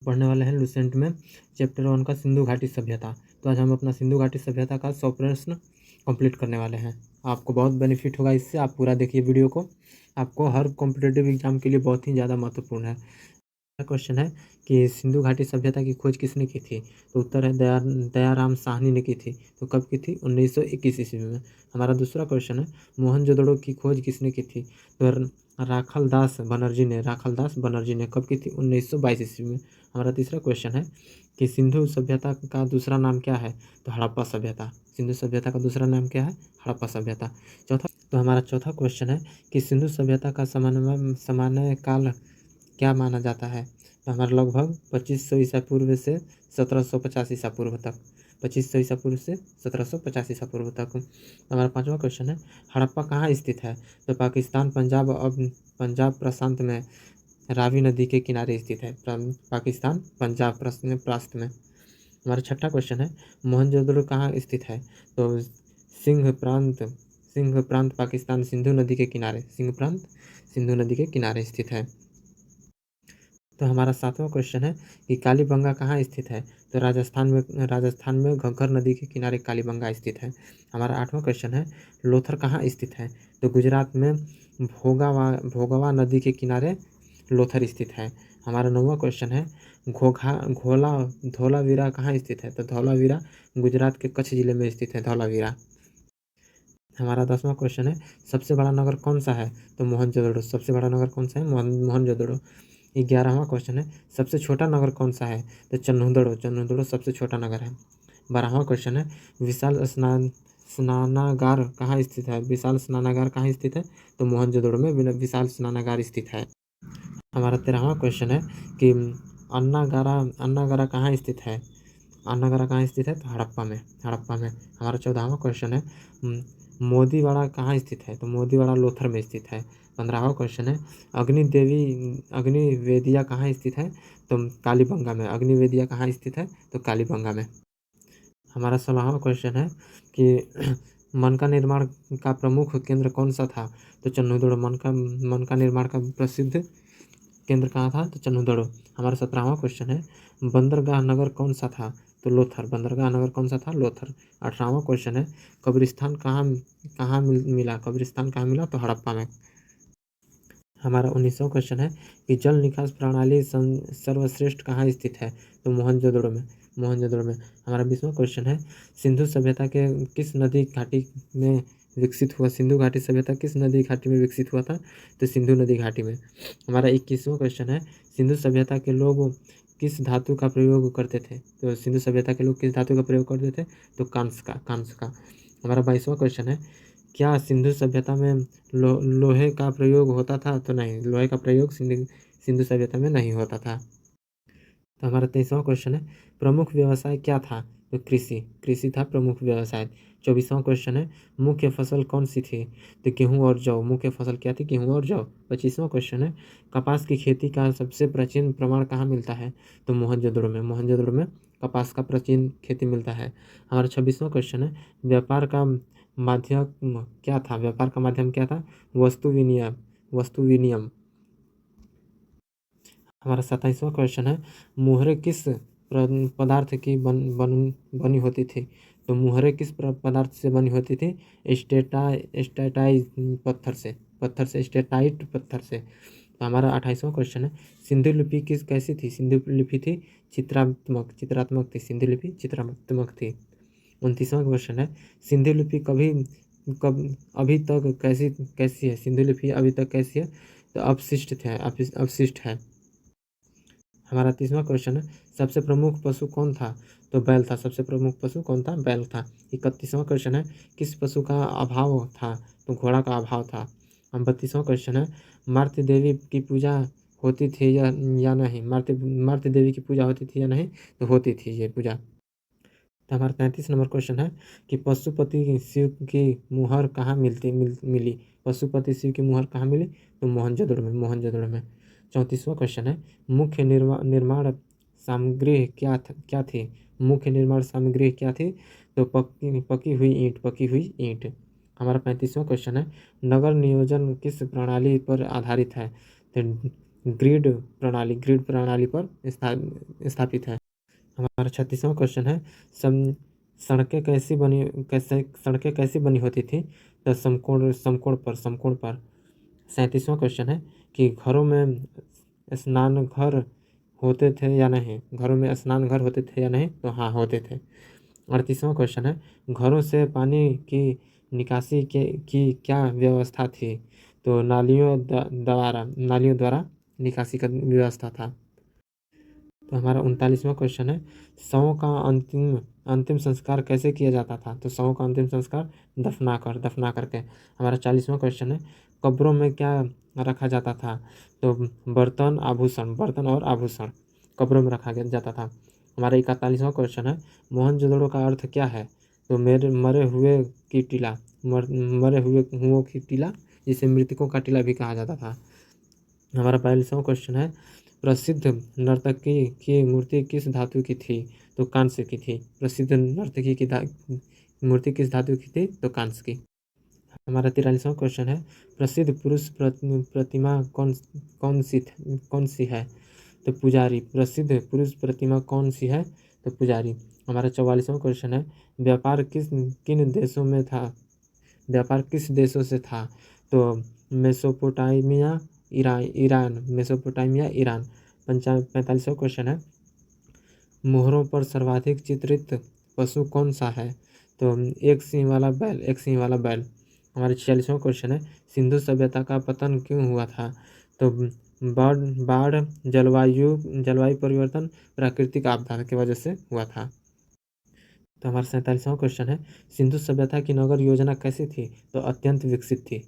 पढ़ने वाले हैं लुसेंट में चैप्टर 1 का सिंधु घाटी सभ्यता। तो आज हम अपना सिंधु घाटी सभ्यता का 100 प्रश्न कंप्लीट करने वाले हैं। आपको बहुत बेनिफिट होगा इससे, आप पूरा देखिए वीडियो को, आपको हर कॉम्पिटिटिव एग्जाम के लिए बहुत ही ज़्यादा महत्वपूर्ण है। क्वेश्चन है कि सिंधु घाटी सभ्यता की खोज किसने की थी? तो उत्तर है दयाराम साहनी ने की थी। तो कब की थी? 1921 ईस्वी में। हमारा दूसरा क्वेश्चन है मोहनजोदड़ो की खोज किसने की थी? तो राखालदास बनर्जी ने कब की थी? 1922 ईस्वी में। हमारा तीसरा क्वेश्चन है कि सिंधु सभ्यता का दूसरा नाम क्या है? तो हड़प्पा सभ्यता। सिंधु सभ्यता का दूसरा नाम क्या है? हड़प्पा सभ्यता। तो हमारा चौथा क्वेश्चन है कि सिंधु सभ्यता का सामान्य काल क्या माना जाता है? तो हमारा लगभग 2500 ईसा पूर्व से 1750 ईसा पूर्व तक। 2500 ईसा पूर्व से 1750 ईसा पूर्व तक। हमारा पांचवा क्वेश्चन है हड़प्पा कहाँ स्थित है? तो पाकिस्तान, पंजाब प्रांत में रावी नदी के किनारे स्थित है। पाकिस्तान पंजाब प्रांत में। हमारा छठा क्वेश्चन है मोहनजोदड़ो कहाँ स्थित है? तो सिंध प्रांत पाकिस्तान सिंधु नदी के किनारे, सिंधु नदी के किनारे स्थित है। तो हमारा सातवां क्वेश्चन है कि कालीबंगा कहाँ स्थित है? तो राजस्थान में घग्गर नदी के किनारे कालीबंगा स्थित है। हमारा आठवां क्वेश्चन है लोथर कहाँ स्थित है? तो गुजरात में भोगवा नदी के किनारे लोथर स्थित है। हमारा नौवां क्वेश्चन है धौलावीरा कहाँ स्थित है? तो धौलावीरा गुजरात के कच्छ जिले में स्थित है धौलावीरा। हमारा 10वां क्वेश्चन है सबसे बड़ा नगर कौन सा है? तो मोहनजोदड़ो। सबसे बड़ा नगर कौन सा है? मोहनजोदड़ो। 11वां क्वेश्चन है सबसे छोटा नगर कौन सा है? तो चन्हुदड़ो सबसे छोटा नगर है। 12वां क्वेश्चन है विशाल स्नानागार कहाँ स्थित है? विशाल स्नानागार कहाँ स्थित है? तो मोहनजोदड़ो में विशाल स्नानागार स्थित है। हमारा 13वां क्वेश्चन है कि अन्नागारा कहाँ स्थित है? अन्नागारा कहाँ स्थित है? तो हड़प्पा में। हमारा 14वां क्वेश्चन है मोदीवाड़ा कहाँ स्थित है? तो मोदीवाड़ा लोथर में स्थित है। 15वां क्वेश्चन है अग्निवेदिया कहाँ स्थित है? तो कालीबंगा में। अग्निवेदिया कहाँ स्थित है? तो कालीबंगा में। हमारा 16वां क्वेश्चन है कि मनका निर्माण का प्रमुख केंद्र कौन सा था? तो चन्हुदड़ो। मनका निर्माण का प्रसिद्ध केंद्र कहाँ था? तो चन्हुदड़ो। हमारा 17वां क्वेश्चन है बंदरगाह नगर कौन सा था? तो लोथर। बंदरगाह नगर कौन सा था? लोथर। 18वां क्वेश्चन है कब्रिस्तान कहाँ मिला? कब्रिस्तान कहाँ मिला? तो हड़प्पा में। हमारा 19वां क्वेश्चन है कि जल निकास प्रणाली सर्वश्रेष्ठ कहाँ स्थित है? तो मोहनजोदड़ो में। हमारा 20वां क्वेश्चन है सिंधु सभ्यता के किस नदी घाटी में विकसित हुआ? सिंधु घाटी सभ्यता किस नदी घाटी में विकसित हुआ था? तो सिंधु नदी घाटी में। हमारा 21वां क्वेश्चन है सिंधु सभ्यता के लोग किस धातु का प्रयोग करते थे? तो सिंधु सभ्यता के लोग किस धातु का प्रयोग करते थे? तो कांस्य का। हमारा 22वां क्वेश्चन है क्या सिंधु सभ्यता में लोहे का प्रयोग होता था? तो नहीं, लोहे का प्रयोग सिंधु सभ्यता में नहीं होता था। तो हमारा 23वां क्वेश्चन है प्रमुख व्यवसाय क्या था? तो कृषि था प्रमुख व्यवसाय। 24वां क्वेश्चन है मुख्य फसल कौन सी थी? तो गेहूं और जौ। मुख्य फसल क्या थी? गेहूं और जौ। 25वां क्वेश्चन है कपास की खेती का सबसे प्राचीन प्रमाण कहाँ मिलता है? तो मोहनजोदड़ो में कपास का प्राचीन खेती मिलता है। हमारा 26वां क्वेश्चन है व्यापार का माध्यम क्या था? व्यापार का माध्यम क्या था? वस्तु विनिमय। हमारा 27वां क्वेश्चन है मुहरें किस पदार्थ की बनी होती थी? तो मुहरें किस पदार्थ से बनी होती थी? स्टेटाइट पत्थर से। तो हमारा 28वां क्वेश्चन है सिंधु लिपि कैसी थी? सिंधु लिपि थी चित्रात्मक थी। सिंधु लिपि चित्रात्मक थी। 29वां क्वेश्चन है सिंधु लिपि कब अभी तक कैसी है? सिंधु लिपि अभी तक कैसी है? तो अवशिष्ट है। हमारा 30वां क्वेश्चन है सबसे प्रमुख पशु कौन था? तो बैल था। सबसे प्रमुख पशु कौन था? बैल था। 31वां क्वेश्चन है किस पशु का अभाव था? तो घोड़ा का अभाव था। 32वां क्वेश्चन है मातृ देवी की पूजा होती थी या नहीं? मातृ देवी की पूजा होती थी या नहीं? तो होती थी ये पूजा। तो हमारा 33 नंबर क्वेश्चन है कि पशुपति शिव की मुहर कहाँ मिली? पशुपति शिव की मुहर कहाँ मिली? तो मोहनजोदड़ो में। 34वां क्वेश्चन है मुख्य निर्माण सामग्री क्या थी? मुख्य निर्माण सामग्री क्या थी? तो पकी हुई ईंट। हमारा 35वां क्वेश्चन है नगर नियोजन किस प्रणाली पर आधारित है? तो ग्रिड प्रणाली पर स्थापित है। हमारा 36वां क्वेश्चन है, सड़कें कैसी बनी होती थी? तो समकोण पर। 37वां क्वेश्चन है कि घरों में स्नान घर होते थे या नहीं? घरों में स्नान घर होते थे या नहीं? तो हाँ, होते थे। 38वां क्वेश्चन है, घरों से पानी की निकासी की क्या व्यवस्था थी? तो नालियों द्वारा निकासी का व्यवस्था था। तो हमारा 39वां क्वेश्चन है, शवों का अंतिम अंतिम संस्कार कैसे किया जाता था? तो शवों का अंतिम संस्कार दफना करके। हमारा 40वां क्वेश्चन है, कब्रों में क्या रखा जाता था? तो बर्तन और आभूषण कब्रों में रखा जाता था। हमारा 41वां क्वेश्चन है, मोहनजोदड़ो का अर्थ क्या है? तो मरे हुओं की टीला, जिसे मृतकों का टीला भी कहा जाता था। हमारा 42वां क्वेश्चन है, प्रसिद्ध नर्तकी की मूर्ति किस धातु की थी? तो कांस्य की थी। प्रसिद्ध नर्तकी की मूर्ति किस धातु की थी? तो कांस्य की। हमारा 43वां क्वेश्चन है, प्रसिद्ध पुरुष प्रतिमा कौन सी है? तो पुजारी। प्रसिद्ध पुरुष प्रतिमा कौन सी है? तो पुजारी। हमारा 44वां क्वेश्चन है, व्यापार किन देशों में था? व्यापार किस देशों से था? तो मेसोपोटामिया, ईरान। 45वां क्वेश्चन है, मोहरों पर सर्वाधिक चित्रित पशु कौन सा है? तो एक सिंह वाला बैल। हमारे 46वां क्वेश्चन है, सिंधु सभ्यता का पतन क्यों हुआ था? तो बाढ़ बाढ़ जलवायु परिवर्तन, प्राकृतिक आपदा की वजह से हुआ था। तो हमारा 47वां क्वेश्चन है, सिंधु सभ्यता की नगर योजना कैसी थी? तो अत्यंत विकसित थी।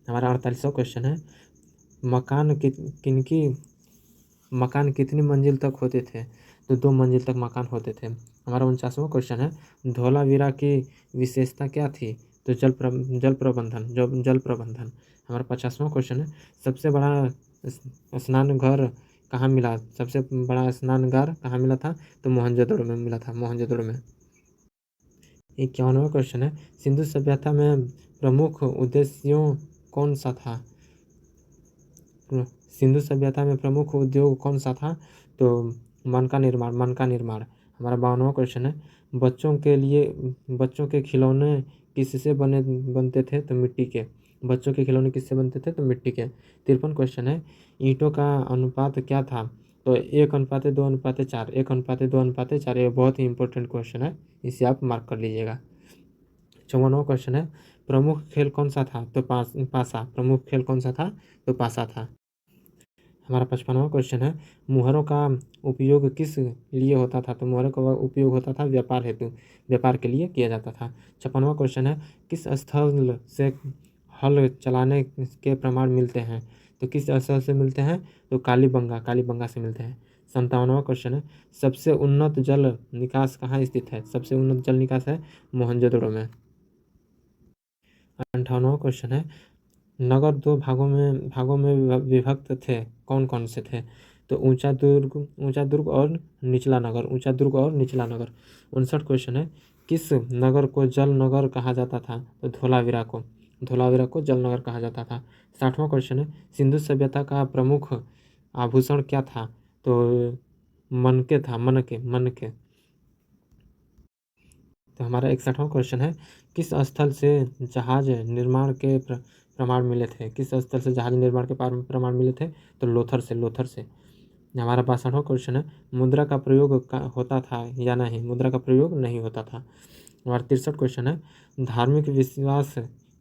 हमारा 48वां क्वेश्चन है, मकान कितनी मंजिल तक होते थे? तो 2 मंजिल तक मकान होते थे। हमारा 49वां क्वेश्चन है, धौलावीरा की विशेषता क्या थी? तो जल प्रबंधन। हमारा 50वां क्वेश्चन है, सबसे बड़ा स्नानगार कहाँ मिला था? तो मोहनजोदड़ो में मिला था, मोहनजोदड़ो में। 51वां क्वेश्चन है, सिंधु सभ्यता में प्रमुख उद्देश्यों कौन सा था? सिंधु सभ्यता में प्रमुख उद्योग कौन सा था? तो मन का निर्माण। हमारा 52वां क्वेश्चन है, बच्चों के खिलौने किससे बनते थे? तो मिट्टी के। बच्चों के खिलौने किससे बनते थे? तो मिट्टी के। 53 क्वेश्चन है, ईंटों का अनुपात क्या था? तो 1:2:4। 1:2:4। ये बहुत ही इंपॉर्टेंट क्वेश्चन है, इसे आप मार्क कर लीजिएगा। 54वां क्वेश्चन है, प्रमुख खेल कौन सा था? तो पासा। प्रमुख खेल कौन सा था? तो पासा था। हमारा 55वां क्वेश्चन है, मुहरों का उपयोग किस लिए होता था? तो मुहरों का उपयोग होता था व्यापार हेतु, व्यापार के लिए किया जाता था। 56वां क्वेश्चन है, किस स्थल से हल चलाने के प्रमाण मिलते हैं? तो किस स्थल से मिलते हैं? तो कालीबंगा से मिलते हैं। 57वां क्वेश्चन है, सबसे उन्नत जल निकास कहाँ स्थित है? सबसे उन्नत जल निकास है मोहनजोदड़ो में। 58वां क्वेश्चन है, नगर 2 भागों में विभक्त थे, कौन कौन से थे? तो ऊंचा दुर्ग और निचला नगर। 59 क्वेश्चन है, किस नगर को जल नगर कहा जाता था? तो धोलावीरा को जल नगर कहा जाता था। 60वां क्वेश्चन है, सिंधु सभ्यता का प्रमुख आभूषण क्या था? तो मनके। तो हमारा 61वां क्वेश्चन है, किस स्थल से जहाज निर्माण के प्रमाण मिले थे? किस स्थल से जहाज निर्माण के प्रमाण मिले थे? तो लोथर से। हमारा 62वां क्वेश्चन है, मुद्रा का प्रयोग होता था या नहीं? मुद्रा का प्रयोग नहीं होता था। हमारा 63 क्वेश्चन है, धार्मिक विश्वास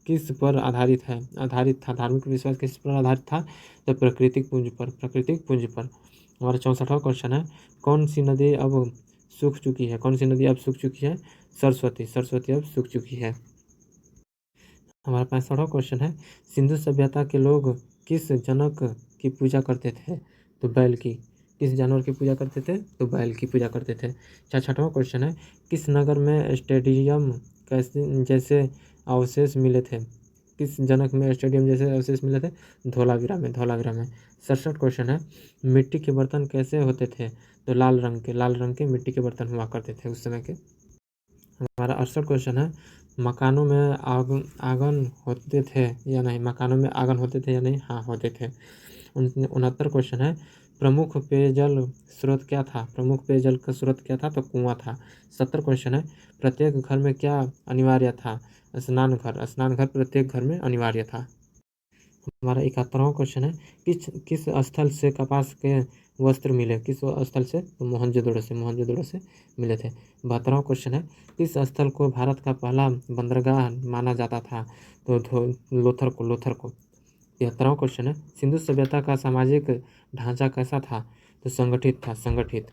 किस पर आधारित था? धार्मिक विश्वास किस पर आधारित था? तो प्राकृतिक पुंज पर। हमारा 64वां क्वेश्चन है, कौन सी नदी अब सूख चुकी है? सरस्वती अब सूख चुकी है। हमारा 65वां क्वेश्चन है, सिंधु सभ्यता के लोग किस जनक की पूजा करते थे? तो बैल की। किस जानवर की पूजा करते थे? तो बैल की पूजा करते थे। 66वां क्वेश्चन है, किस नगर में स्टेडियम जैसे अवशेष मिले थे? किस जनक में स्टेडियम जैसे अवशेष मिले थे? धोलावीरा में। 67 क्वेश्चन है, मिट्टी के बर्तन कैसे होते थे? तो लाल रंग के मिट्टी के बर्तन हुआ करते थे उस समय के। हमारा 68 क्वेश्चन है, मकानों में आंगन होते थे या नहीं? हाँ, होते थे। 69 क्वेश्चन है, प्रमुख पेयजल स्रोत क्या था? प्रमुख पेयजल का स्रोत क्या था? तो कुआं था। 70 क्वेश्चन है, प्रत्येक घर में क्या अनिवार्य था? स्नानघर। स्नानघर प्रत्येक घर में अनिवार्य था। हमारा 71वां क्वेश्चन है, किस स्थल से कपास के वस्त्र मिले? किस स्थल से? तो मोहनजोदड़ो से मिले थे। 72वां क्वेश्चन है, किस स्थल को भारत का पहला बंदरगाह माना जाता था? तो लोथर को। 73वां क्वेश्चन है, सिंधु सभ्यता का सामाजिक ढांचा कैसा था? तो संगठित था, संगठित।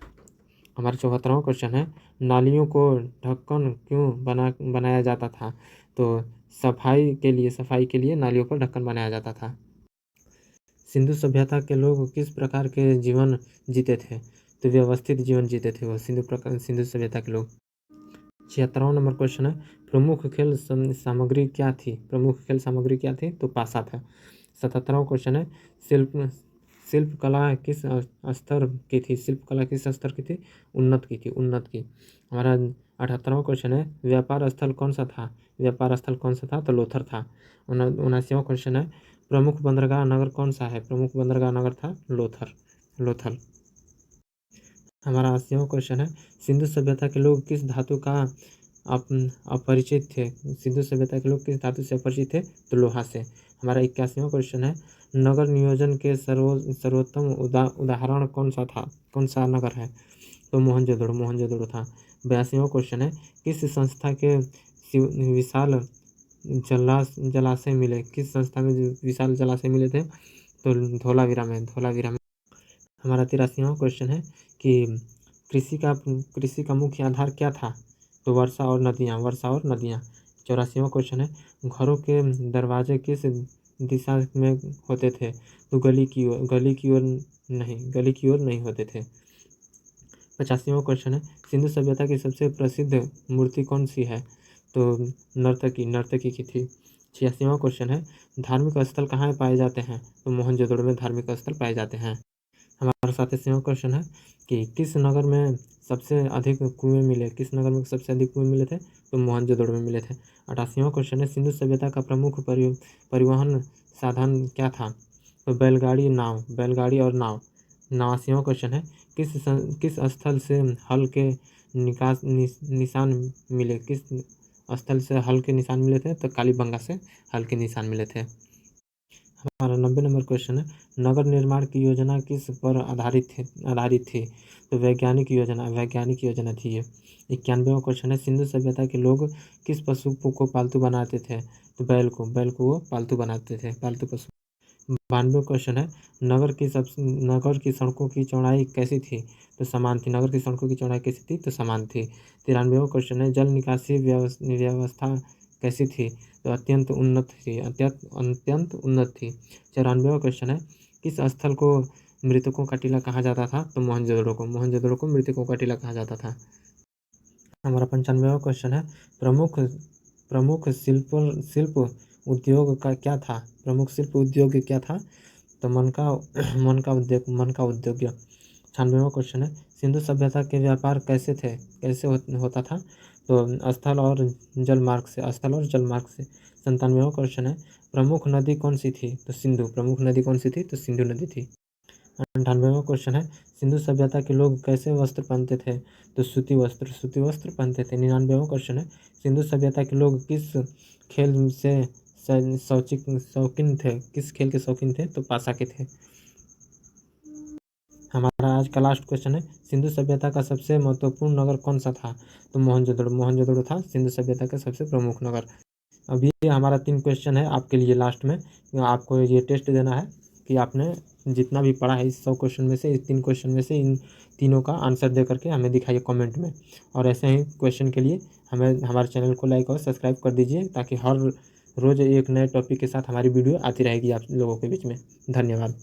हमारा 74वां क्वेश्चन है, नालियों को ढक्कन क्यों बनाया जाता था? तो सफाई के लिए नालियों पर ढक्कन बनाया जाता था। सिंधु सभ्यता के लोग किस प्रकार के जीवन जीते थे? तो व्यवस्थित जीवन जीते थे वो सिंधु सभ्यता के लोग। 76वां नंबर क्वेश्चन है, प्रमुख खेल सामग्री क्या थी? प्रमुख खेल सामग्री क्या थी? तो पासा था। 77वां क्वेश्चन है, शिल्प कला किस स्तर की थी? शिल्प कला किस स्तर की थी? उन्नत की। हमारा 78वां क्वेश्चन है, व्यापार स्थल कौन सा था? तो लोथर था। 79वां क्वेश्चन है, प्रमुख बंदरगाह नगर कौन सा है? प्रमुख बंदरगाह नगर था लोथल। हमारा 80वां क्वेश्चन है, सिंधु सभ्यता के लोग किस धातु का अपरिचित थे? सिंधु सभ्यता के लोग किस धातु से अपरिचित थे? तो लोहा से। हमारा 81वां क्वेश्चन है, नगर नियोजन के सर्वोत्तम उदाहरण कौन सा नगर है? तो मोहनजोदड़ो था। 82वां क्वेश्चन है, किस संस्था के विशाल जलाशय मिले? किस संस्था में विशाल जलाशय मिले थे? तो धोलावीरा में। हमारा 83वां क्वेश्चन है कि कृषि का मुख्य आधार क्या था? तो वर्षा और नदियाँ। 84वां क्वेश्चन है, घरों के दरवाजे किस दिशा में होते थे? तो गली की ओर नहीं होते थे। 85वां क्वेश्चन है, सिंधु सभ्यता की सबसे प्रसिद्ध मूर्ति कौन सी है? तो नर्तकी की थी। 86वां क्वेश्चन है, धार्मिक स्थल कहाँ पाए जाते हैं? तो मोहनजोदड़ो में धार्मिक स्थल पाए जाते हैं। हमारा 87वां क्वेश्चन है कि किस नगर में सबसे अधिक कुएं मिले? थे? तो मोहनजोदड़ो में मिले थे। 88वां क्वेश्चन है, सिंधु सभ्यता का प्रमुख परिवहन साधन क्या था? तो बैलगाड़ी और नाव। 89वां क्वेश्चन है, किस स्थल से हल के निशान मिले? किस स्थल से हल के निशान मिले थे? तो कालीबंगा से हल के निशान मिले थे। हमारा 90 नंबर क्वेश्चन है, नगर निर्माण की योजना किस पर आधारित थी? तो वैज्ञानिक योजना थी ये। 91वां क्वेश्चन है, सिंधु सभ्यता के लोग किस पशु को पालतू बनाते थे? तो बैल को वो पालतू बनाते थे, पालतू पशु। 92वां क्वेश्चन है, नगर की सड़कों की चौड़ाई कैसी थी? तो समान थी। नगर की सड़कों की चौड़ाई कैसी थी? तो समान थी। 93वां क्वेश्चन है, जल निकासी व्यवस्था कैसी थी? तो अत्यंत उन्नत थी। 94वां क्वेश्चन है, किस स्थल को मृतकों का टीला कहा जाता था? तो मोहनजोदड़ो को मृतकों का टीला कहा जाता था। हमारा 95वां क्वेश्चन है, प्रमुख शिल्प उद्योग का क्या था? प्रमुख शिल्प उद्योग क्या था? तो मन का उद्योग। 96वां क्वेश्चन है, सिंधु सभ्यता के व्यापार कैसे होता था? तो स्थल और जल मार्ग से। 97वां क्वेश्चन है, प्रमुख नदी कौन सी थी? तो सिंधु। तो सिंधु नदी थी। 98वां क्वेश्चन है, सिंधु सभ्यता के लोग कैसे वस्त्र पहनते थे? तो सूती वस्त्र पहनते थे। 99वां क्वेश्चन है, सिंधु सभ्यता के लोग किस खेल के शौकीन थे? तो पासा के थे। हमारा आज का लास्ट क्वेश्चन है, सिंधु सभ्यता का सबसे महत्वपूर्ण नगर कौन सा था? तो मोहनजोदड़ो था सिंधु सभ्यता का सबसे प्रमुख नगर। अब ये हमारा 3 क्वेश्चन है आपके लिए लास्ट में। आपको ये टेस्ट देना है कि आपने जितना भी पढ़ा है इस 100 क्वेश्चन में से, इस 3 क्वेश्चन में से इन तीनों का आंसर दे करके हमें दिखाइए कमेंट में। और ऐसे ही क्वेश्चन के लिए हमें हमारे चैनल को लाइक और सब्सक्राइब कर दीजिए, ताकि हर रोज़ एक नए टॉपिक के साथ हमारी वीडियो आती रहेगी आप लोगों के बीच में। धन्यवाद।